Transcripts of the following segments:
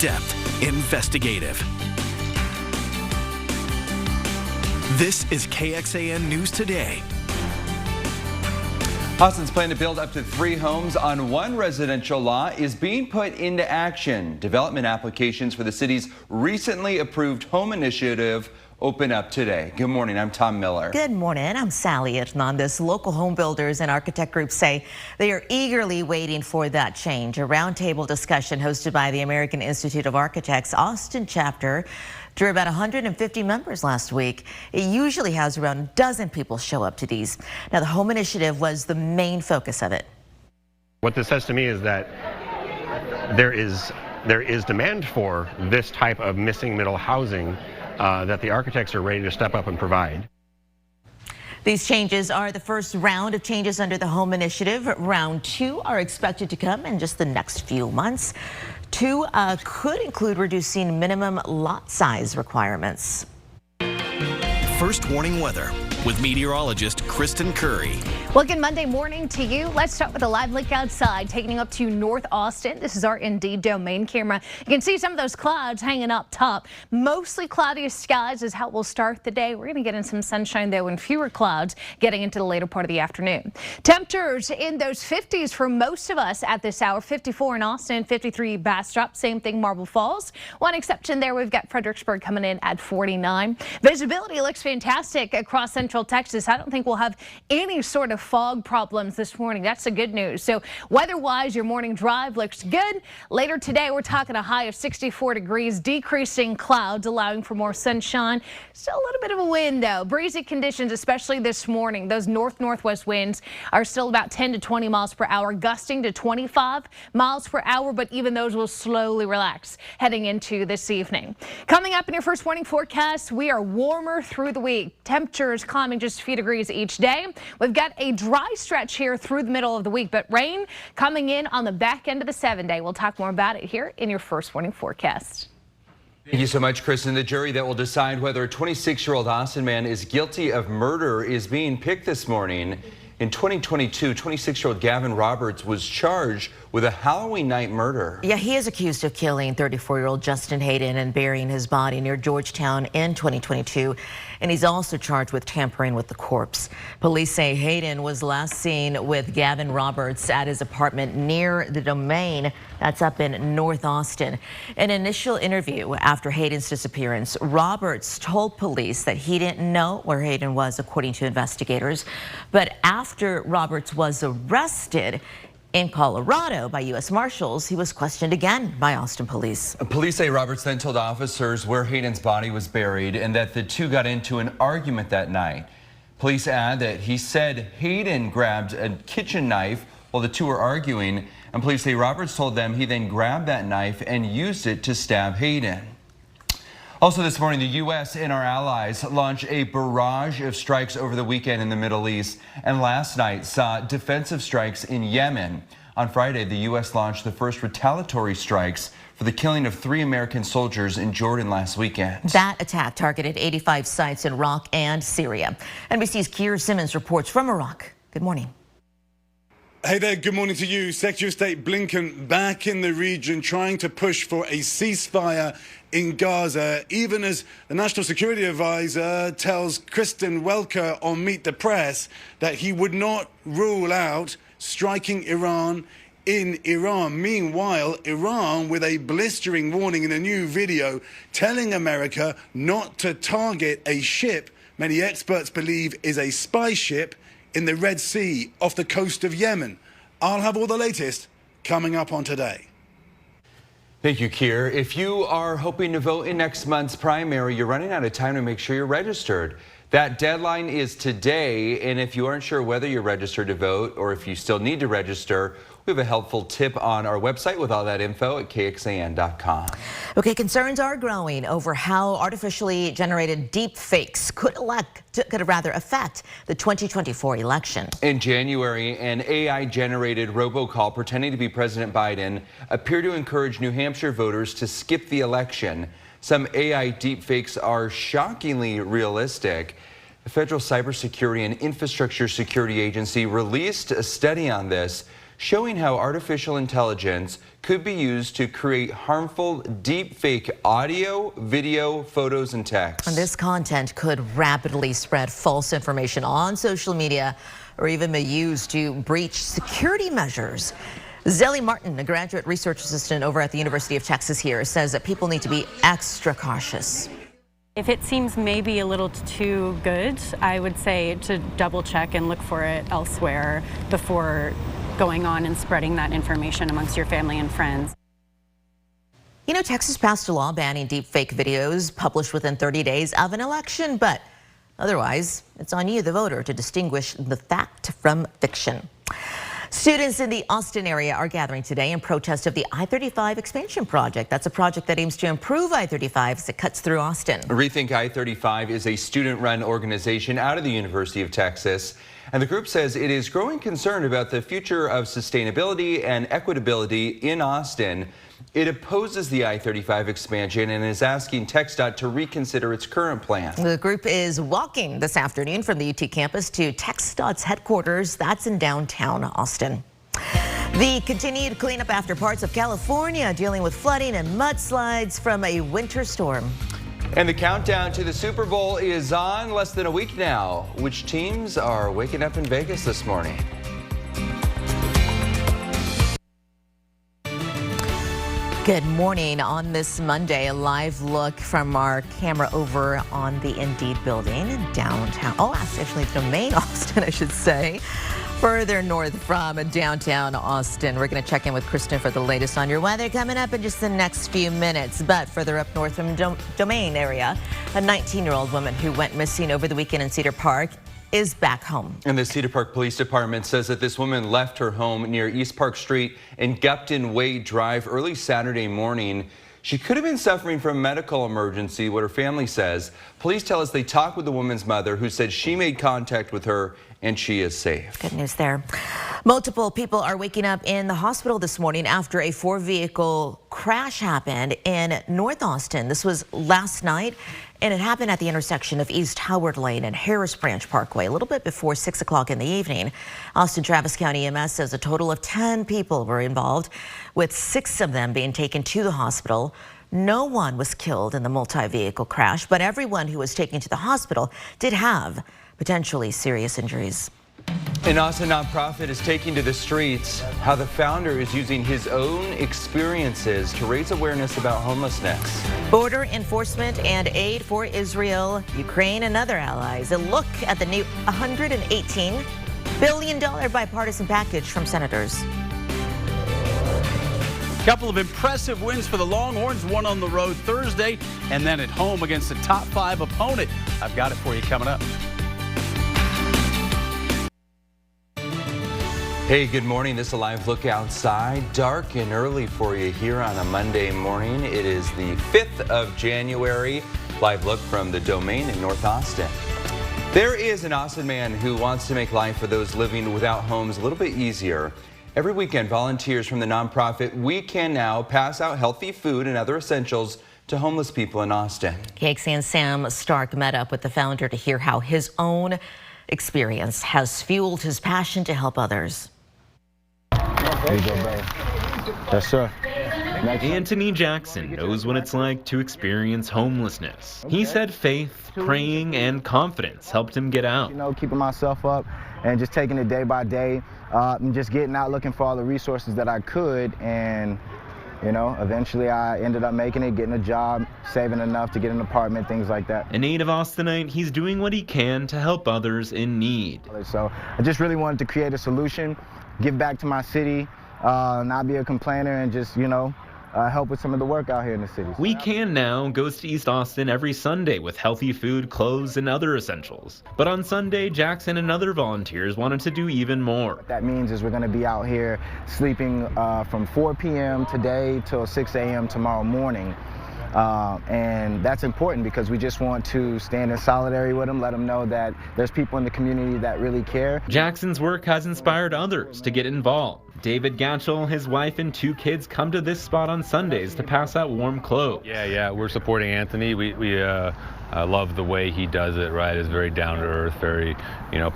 in-depth, investigative. This is KXAN News Today. Austin's plan to build up to 3 homes on one residential lot is being put into action. Development applications for the city's recently approved home initiative open up today. Good morning, I'm Tom Miller. Good morning, I'm Sally Hernandez. Local home builders and architect groups say they are eagerly waiting for that change. A roundtable discussion hosted by the American Institute of Architects Austin chapter drew about 150 members last week. It usually has around a dozen people show up to these. Now, the home initiative was the main focus of it. What this says to me is that there is demand for this type of missing middle housing that the architects are ready to step up and provide. These changes are the first round of changes under the home initiative. Round 2 are expected to come in just the next few months. 2 could include reducing minimum lot size requirements. First warning weather with meteorologist Kristen Curry. Well, good Monday morning to you. Let's start with a live look outside, taking up to North Austin. This is our Indeed domain camera. You can see some of those clouds hanging up top. Mostly cloudy skies is how we'll start the day. We're going to get in some sunshine, though, and fewer clouds getting into the later part of the afternoon. Temperatures in those 50s for most of us at this hour. 54 in Austin, 53 Bastrop. Same thing, Marble Falls. One exception there, we've got Fredericksburg coming in at 49. Visibility looks fantastic across Central Texas. I don't think we'll have any sort of fog problems this morning. That's the good news. So weather-wise, your morning drive looks good. Later today, we're talking a high of 64 degrees, decreasing clouds, allowing for more sunshine. Still a little bit of a wind, though. Breezy conditions, especially this morning. Those north-northwest winds are still about 10 to 20 miles per hour, gusting to 25 miles per hour, but even those will slowly relax heading into this evening. Coming up in your first morning forecast, we are warmer through the week. Temperatures climbing just a few degrees each day. We've got a dry stretch here through the middle of the week, but rain coming in on the back end of the 7-day. We'll talk more about it here in your first morning forecast. Thank you so much, Kristen. The jury that will decide whether a 26-year-old Austin man is guilty of murder is being picked this morning. In 2022, 26-year-old Gavin Roberts was charged with a Halloween night murder. Yeah, he is accused of killing 34-year-old Justin Hayden and burying his body near Georgetown in 2022. And he's also charged with tampering with the corpse. Police say Hayden was last seen with Gavin Roberts at his apartment near the Domain. That's up in North Austin. An initial interview after Hayden's disappearance, Roberts told police that he didn't know where Hayden was, according to investigators. But after Roberts was arrested in Colorado by U.S. Marshals, he was questioned again by Austin police. Police say Roberts then told officers where Hayden's body was buried and that the two got into an argument that night. Police add that he said Hayden grabbed a kitchen knife while the two were arguing, and police say Roberts told them he then grabbed that knife and used it to stab Hayden. Also this morning, the U.S. and our allies launched a barrage of strikes over the weekend in the Middle East, and last night saw defensive strikes in Yemen. On Friday, the U.S. launched the first retaliatory strikes for the killing of 3 American soldiers in Jordan last weekend. That attack targeted 85 sites in Iraq and Syria. NBC's Keir Simmons reports from Iraq. Good morning. Hey there, good morning to you. Secretary of State Blinken back in the region trying to push for a ceasefire in Gaza, even as the National Security Advisor tells Kristen Welker on Meet the Press that he would not rule out striking Iran in Iran. Meanwhile, Iran with a blistering warning in a new video telling America not to target a ship many experts believe is a spy ship in the Red Sea off the coast of Yemen. I'll have all the latest coming up on Today. Thank you, Keir. If you are hoping to vote in next month's primary, you're running out of time to make sure you're registered. That deadline is today, and if you aren't sure whether you're registered to vote or if you still need to register, we have a helpful tip on our website with all that info at KXAN.com. Okay, concerns are growing over how artificially generated deep fakes could affect the 2024 election. In January, an AI-generated robocall pretending to be President Biden appeared to encourage New Hampshire voters to skip the election. Some AI deepfakes are shockingly realistic. The Federal Cybersecurity and Infrastructure Security Agency released a study on this, showing how artificial intelligence could be used to create harmful deepfake audio, video, photos, and text. And this content could rapidly spread false information on social media or even be used to breach security measures. Zelly Martin, a graduate research assistant over at the University of Texas here, says that people need to be extra cautious. If it seems maybe a little too good, I would say to double check and look for it elsewhere before going on and spreading that information amongst your family and friends. You know, Texas passed a law banning deepfake videos published within 30 days of an election, but otherwise, it's on you, the voter, to distinguish the fact from fiction. Students in the Austin area are gathering today in protest of the I-35 expansion project. That's a project that aims to improve I-35 as it cuts through Austin. Rethink I-35 is a student-run organization out of the University of Texas, and the group says it is growing concerned about the future of sustainability and equitability in Austin. It opposes the I-35 expansion and is asking TxDOT to reconsider its current plan. The group is walking this afternoon from the UT campus to TxDOT's headquarters. That's in downtown Austin. The continued cleanup after parts of California dealing with flooding and mudslides from a winter storm. And the countdown to the Super Bowl is on, less than a week now. Which teams are waking up in Vegas this morning? Good morning. On this Monday, a live look from our camera over on the Indeed building in downtown. Oh, that's actually Domain Austin, I should say. Further north from downtown Austin. We're going to check in with Kristen for the latest on your weather coming up in just the next few minutes. But further up north from Domain area, a 19-year-old woman who went missing over the weekend in Cedar Park is back home. And the Cedar Park Police Department says that this woman left her home near East Park Street and Gupton Way Drive early Saturday morning. She could have been suffering from a medical emergency, what her family says. Police tell us they talked with the woman's mother, who said she made contact with her and she is safe. Good news there. Multiple people are waking up in the hospital this morning after a 4-vehicle crash happened in North Austin. This was last night, and it happened at the intersection of East Howard Lane and Harris Branch Parkway a little bit before 6 o'clock in the evening. Austin Travis County EMS says a total of 10 people were involved, with 6 of them being taken to the hospital. No one was killed in the multi-vehicle crash, but everyone who was taken to the hospital did have potentially serious injuries. An Austin nonprofit is taking to the streets how the founder is using his own experiences to raise awareness about homelessness. Border enforcement and aid for Israel, Ukraine, and other allies. A look at the new $118 billion bipartisan package from senators. Couple of impressive wins for the Longhorns, one on the road Thursday and then at home against a top 5 opponent. I've got it for you coming up. Hey, good morning. This is a live look outside. Dark and early for you here on a Monday morning. It is the 5th of January. Live look from the Domain in North Austin. There is an Austin man who wants to make life for those living without homes a little bit easier. Every weekend, volunteers from the nonprofit We Can Now pass out healthy food and other essentials to homeless people in Austin. KXAN Sam Stark met up with the founder to hear how his own experience has fueled his passion to help others. There you go, bro. Yes, sir. Anthony Jackson knows what it's like to experience homelessness. He said faith, praying, and confidence helped him get out. You know, keeping myself up and just taking it day by day, and just getting out looking for all the resources that I could. And, you know, eventually I ended up making it, getting a job, saving enough to get an apartment, things like that. A native Austinite, he's doing what he can to help others in need. So I just really wanted to create a solution, give back to my city, not be a complainer, and just, you know, help with some of the work out here in the city. We Can Now goes to East Austin every Sunday with healthy food, clothes, and other essentials. But on Sunday, Jackson and other volunteers wanted to do even more. What that means is we're going to be out here sleeping from 4 p.m. today till 6 a.m. tomorrow morning. And that's important because we just want to stand in solidarity with them, let them know that there's people in the community that really care. Jackson's work has inspired others to get involved. David Gatchell, his wife, and 2 kids come to this spot on Sundays to pass out warm clothes. Yeah, we're supporting Anthony. We I love the way he does it, right? It's very down to earth, very,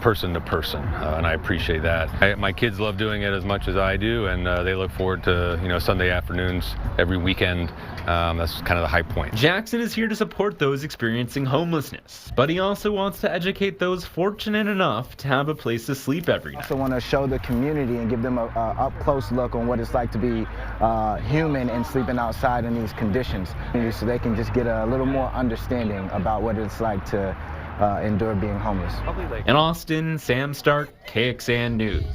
person to person, and I appreciate that. My kids love doing it as much as I do, and they look forward to, Sunday afternoons every weekend. That's kind of the high point. Jackson is here to support those experiencing homelessness, but he also wants to educate those fortunate enough to have a place to sleep every night. I also want to show the community and give them a up-close look on what it's like to be human and sleeping outside in these conditions, so they can just get a little more understanding about what it's like to endure being homeless. In Austin, Sam Stark, KXAN News.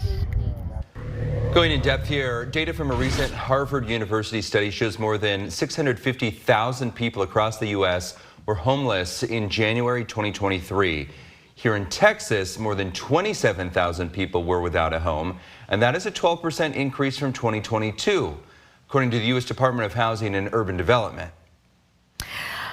Going in depth here, data from a recent Harvard University study shows more than 650,000 people across the U.S. were homeless in January 2023. Here in Texas, more than 27,000 people were without a home, and that is a 12% increase from 2022, according to the U.S. Department of Housing and Urban Development.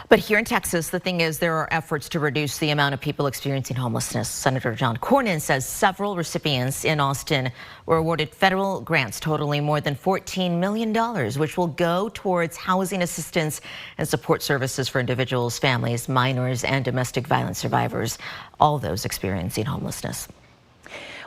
But here in Texas, the thing is, there are efforts to reduce the amount of people experiencing homelessness. Senator John Cornyn says several recipients in Austin were awarded federal grants totaling more than $14 million, which will go towards housing assistance and support services for individuals, families, minors, and domestic violence survivors, all those experiencing homelessness.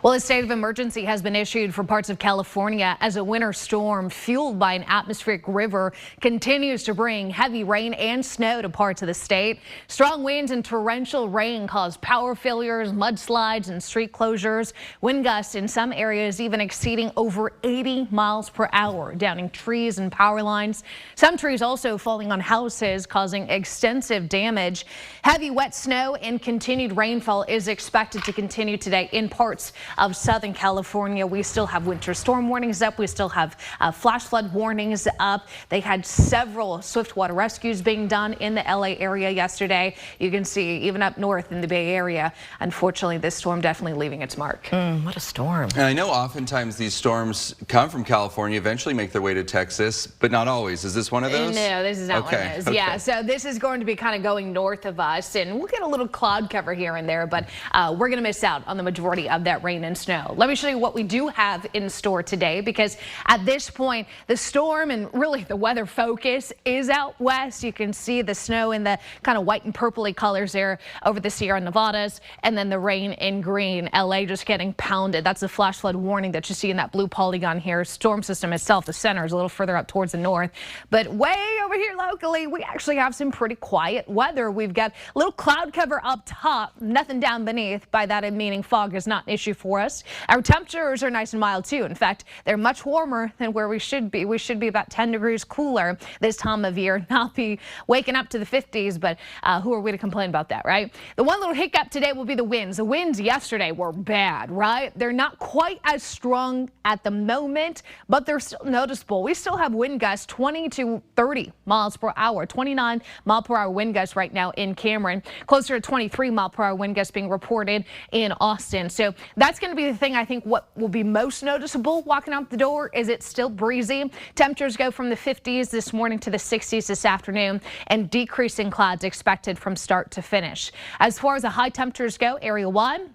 Well, a state of emergency has been issued for parts of California as a winter storm fueled by an atmospheric river continues to bring heavy rain and snow to parts of the state. Strong winds and torrential rain caused power failures, mudslides, and street closures. Wind gusts in some areas even exceeding over 80 miles per hour, downing trees and power lines. Some trees also falling on houses, causing extensive damage. Heavy wet snow and continued rainfall is expected to continue today in parts of Southern California. We still have winter storm warnings up. We still have flash flood warnings up. They had several swiftwater rescues being done in the LA area yesterday. You can see even up north in the Bay Area. Unfortunately, this storm definitely leaving its mark. What a storm. And I know oftentimes these storms come from California, eventually make their way to Texas, but not always. Is this one of those? No, this is not one of those. Okay. Yeah, so this is going to be kind of going north of us, and we'll get a little cloud cover here and there, but we're going to miss out on the majority of that rain and snow. Let me show you what we do have in store today, because at this point the storm and really the weather focus is out west. You can see the snow in the kind of white and purpley colors there over the Sierra Nevadas, and then the rain in green. LA just getting pounded. That's the flash flood warning that you see in that blue polygon here. Storm system itself, the center, is a little further up towards the north, but way over here locally we actually have some pretty quiet weather. We've got a little cloud cover up top, nothing down beneath. By that I'm meaning fog is not an issue for us. Our temperatures are nice and mild too. In fact, they're much warmer than where we should be. We should be about 10 degrees cooler this time of year, not be waking up to the 50s, but who are we to complain about that, right? The one little hiccup today will be the winds. The winds yesterday were bad, right? They're not quite as strong at the moment, but they're still noticeable. We still have wind gusts 20 to 30 miles per hour, 29 mile per hour wind gusts right now in Cameron, closer to 23 mile per hour wind gusts being reported in Austin. So that's going to be the thing. I think what will be most noticeable walking out the door is it's still breezy. Temperatures go from the 50s this morning to the 60s this afternoon, and decreasing clouds expected from start to finish. As far as the high temperatures go, area 1,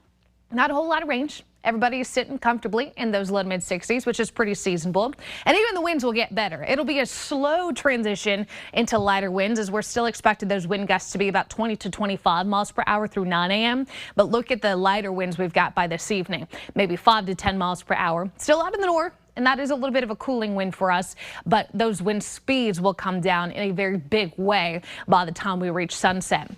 not a whole lot of range. Everybody's sitting comfortably in those low to mid 60s, which is pretty seasonable. And even the winds will get better. It'll be a slow transition into lighter winds, as we're still expected those wind gusts to be about 20 to 25 miles per hour through 9 a.m. But look at the lighter winds we've got by this evening, maybe 5 to 10 miles per hour. Still out in the north, and that is a little bit of a cooling wind for us, but those wind speeds will come down in a very big way by the time we reach sunset.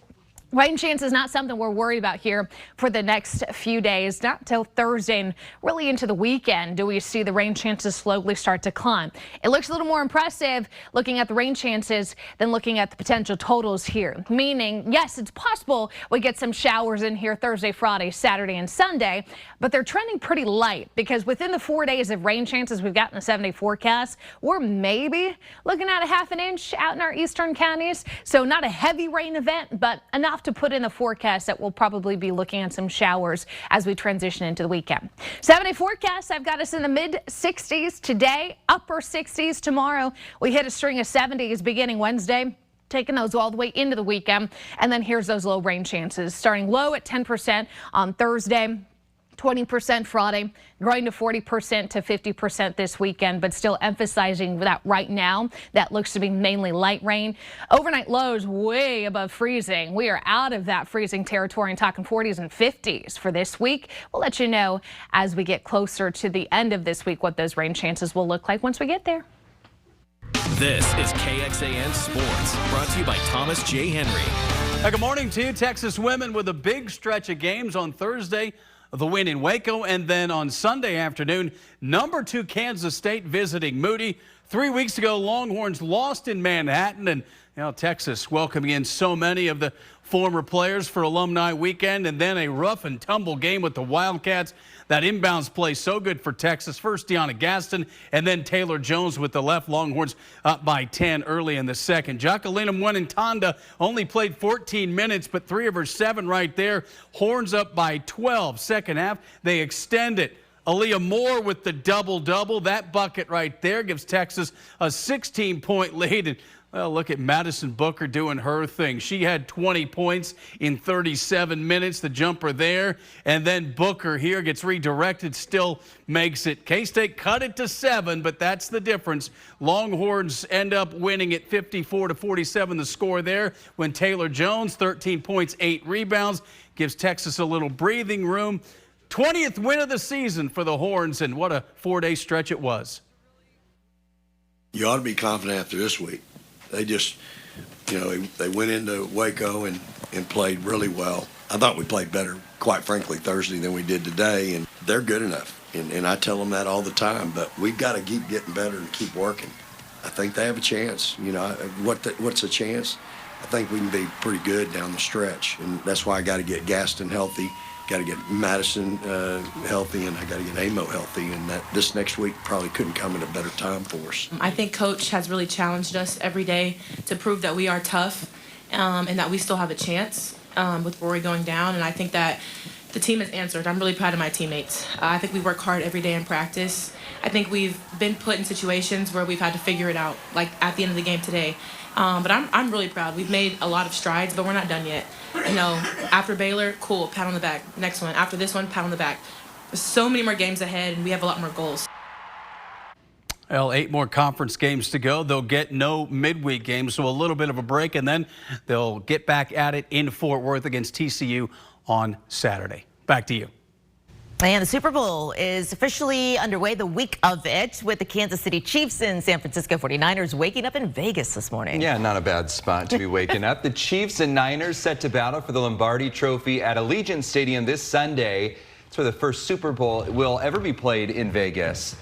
Rain chance is not something we're worried about here for the next few days. Not until Thursday and really into the weekend do we see the rain chances slowly start to climb. It looks a little more impressive looking at the rain chances than looking at the potential totals here. Meaning, yes, it's possible we get some showers in here Thursday, Friday, Saturday, and Sunday, but they're trending pretty light, because within the 4 days of rain chances we've got in the 7-day forecast, we're maybe looking at a ½ an inch out in our eastern counties. So not a heavy rain event, but enough to put in the forecast that we'll probably be looking at some showers as we transition into the weekend. 7-day forecast, I've got us in the mid 60s today, upper 60s tomorrow. We hit a string of 70s beginning Wednesday, taking those all the way into the weekend. And then here's those low rain chances, starting low at 10% on Thursday. 20% Friday, growing to 40% to 50% this weekend, but still emphasizing that right now that looks to be mainly light rain. Overnight lows way above freezing. We are out of that freezing territory and talking 40s and 50s for this week. We'll let you know as we get closer to the end of this week what those rain chances will look like once we get there. This is KXAN Sports, brought to you by Thomas J. Henry. Good morning to you. Texas women with a big stretch of games on Thursday. The win in Waco, and then on Sunday afternoon, number 2 Kansas State visiting Moody. 3 weeks ago, Longhorns lost in Manhattan, and Texas welcoming in so many of the former players for Alumni Weekend, and then a rough and tumble game with the Wildcats. That inbounds play so good for Texas. First Deanna Gaston, and then Taylor Jones with the left. Longhorns up by 10 early in the second. Jacqueline Mwenentanda only played 14 minutes, but 3 of her 7 right there. Horns up by 12. Second half, they extend it. Aaliyah Moore with the double-double. That bucket right there gives Texas a 16-point lead. And well, look at Madison Booker doing her thing. She had 20 points in 37 minutes, the jumper there. And then Booker here gets redirected, still makes it. K-State cut it to 7, but that's the difference. Longhorns end up winning it 54-47, the score there, when Taylor Jones, 13 points, 8 rebounds, gives Texas a little breathing room. 20th win of the season for the Horns, and what a 4-day stretch it was. You ought to be confident after this week. They just, they went into Waco and played really well. I thought we played better, quite frankly, Thursday than we did today, and they're good enough. And I tell them that all the time, but we've got to keep getting better and keep working. I think they have a chance. What's a chance? I think we can be pretty good down the stretch, and that's why I got to get Gaston healthy. Got to get Madison healthy, and I got to get Amo healthy, and that this next week probably couldn't come at a better time for us. I think Coach has really challenged us every day to prove that we are tough and that we still have a chance with Rory going down, and I think that the team has answered. I'm really proud of my teammates. I think we work hard every day in practice. I think we've been put in situations where we've had to figure it out, like at the end of the game today. But I'm really proud. We've made a lot of strides, but we're not done yet. After Baylor, cool, pat on the back. Next one. After this one, pat on the back. There's so many more games ahead, and we have a lot more goals. Well, 8 more conference games to go. They'll get no midweek games, so a little bit of a break, and then they'll get back at it in Fort Worth against TCU on Saturday. Back to you. And the Super Bowl is officially underway, the week of it, with the Kansas City Chiefs and San Francisco 49ers waking up in Vegas this morning. Yeah, not a bad spot to be waking up. The Chiefs and Niners set to battle for the Lombardi Trophy at Allegiant Stadium this Sunday. It's where the first Super Bowl will ever be played in Vegas.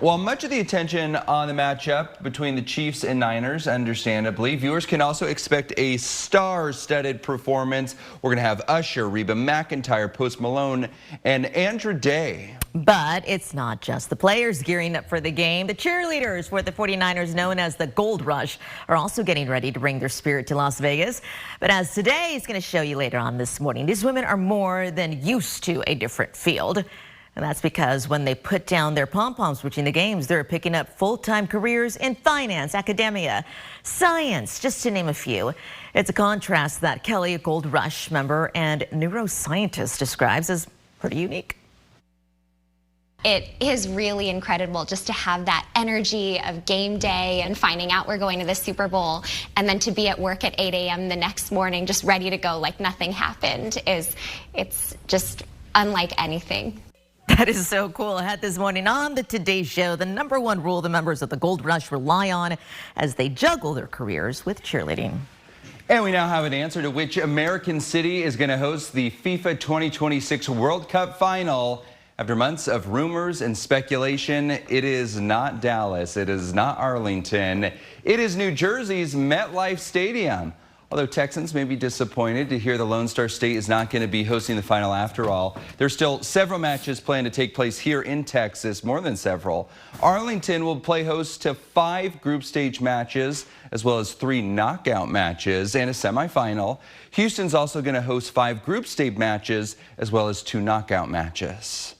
While much of the attention on the matchup between the Chiefs and Niners, understandably, viewers can also expect a star-studded performance. We're going to have Usher, Reba McEntire, Post Malone, and Andra Day. But it's not just the players gearing up for the game. The cheerleaders for the 49ers, known as the Gold Rush, are also getting ready to bring their spirit to Las Vegas. But as today is going to show you later on this morning, these women are more than used to a different field. And that's because when they put down their pom-poms between the games, they're picking up full-time careers in finance, academia, science, just to name a few. It's a contrast that Kelly, a Gold Rush member and neuroscientist, describes as pretty unique. It is really incredible just to have that energy of game day and finding out we're going to the Super Bowl, and then to be at work at 8 a.m. the next morning just ready to go like nothing happened. It's just unlike anything. That is so cool. I had this morning on the Today Show, the #1 rule the members of the Gold Rush rely on as they juggle their careers with cheerleading. And we now have an answer to which American city is going to host the FIFA 2026 World Cup final. After months of rumors and speculation, it is not Dallas, it is not Arlington, it is New Jersey's MetLife Stadium. Although Texans may be disappointed to hear the Lone Star State is not going to be hosting the final after all, there's still several matches planned to take place here in Texas, more than several. Arlington will play host to 5 group stage matches, as well as 3 knockout matches and a semifinal. Houston's also going to host 5 group stage matches, as well as 2 knockout matches.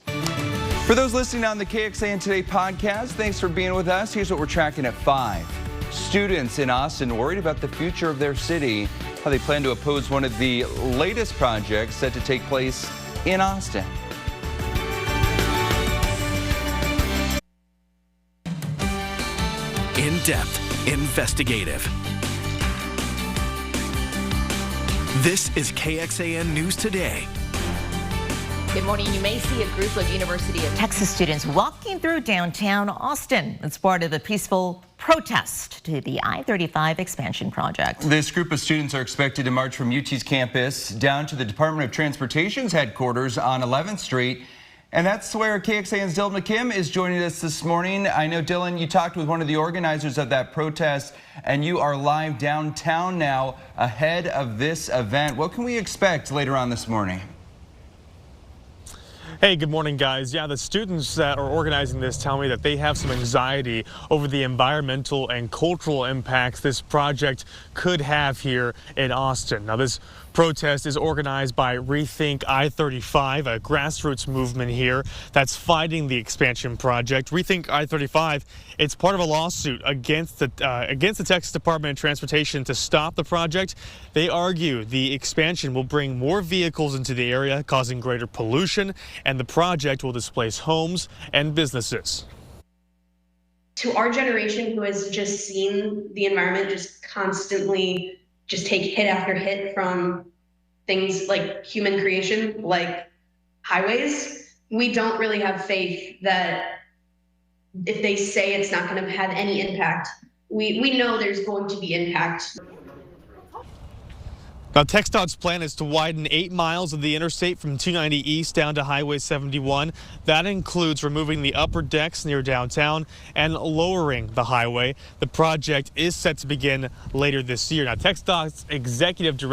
For those listening on the KXAN Today podcast, thanks for being with us. Here's what we're tracking at 5. Students in Austin worried about the future of their city, how they plan to oppose one of the latest projects set to take place in Austin. in-depth, investigative. This is KXAN News Today. Good morning. You may see a group of University of Texas students walking through downtown Austin. It's part of a peaceful protest to the I-35 expansion project. This group of students are expected to march from UT's campus down to the Department of Transportation's headquarters on 11th Street. And that's where KXAN's Dylan McKim is joining us this morning. I know, Dylan, you talked with one of the organizers of that protest, and you are live downtown now ahead of this event. What can we expect later on this morning? Hey, good morning, guys. Yeah, the students that are organizing this tell me that they have some anxiety over the environmental and cultural impacts this project could have here in Austin. Now, this protest is organized by Rethink I-35, a grassroots movement here that's fighting the expansion project. Rethink I-35, it's part of a lawsuit against the Texas Department of Transportation to stop the project. They argue the expansion will bring more vehicles into the area, causing greater pollution, and the project will displace homes and businesses. To our generation, who has just seen the environment just constantly just take hit after hit from things like human creation, like highways, we don't really have faith that if they say it's not going to have any impact, we know there's going to be impact. Now, TxDOT's plan is to widen 8 miles of the interstate from 290 East down to Highway 71. That includes removing the upper decks near downtown and lowering the highway. The project is set to begin later this year. Now, TxDOT's executive director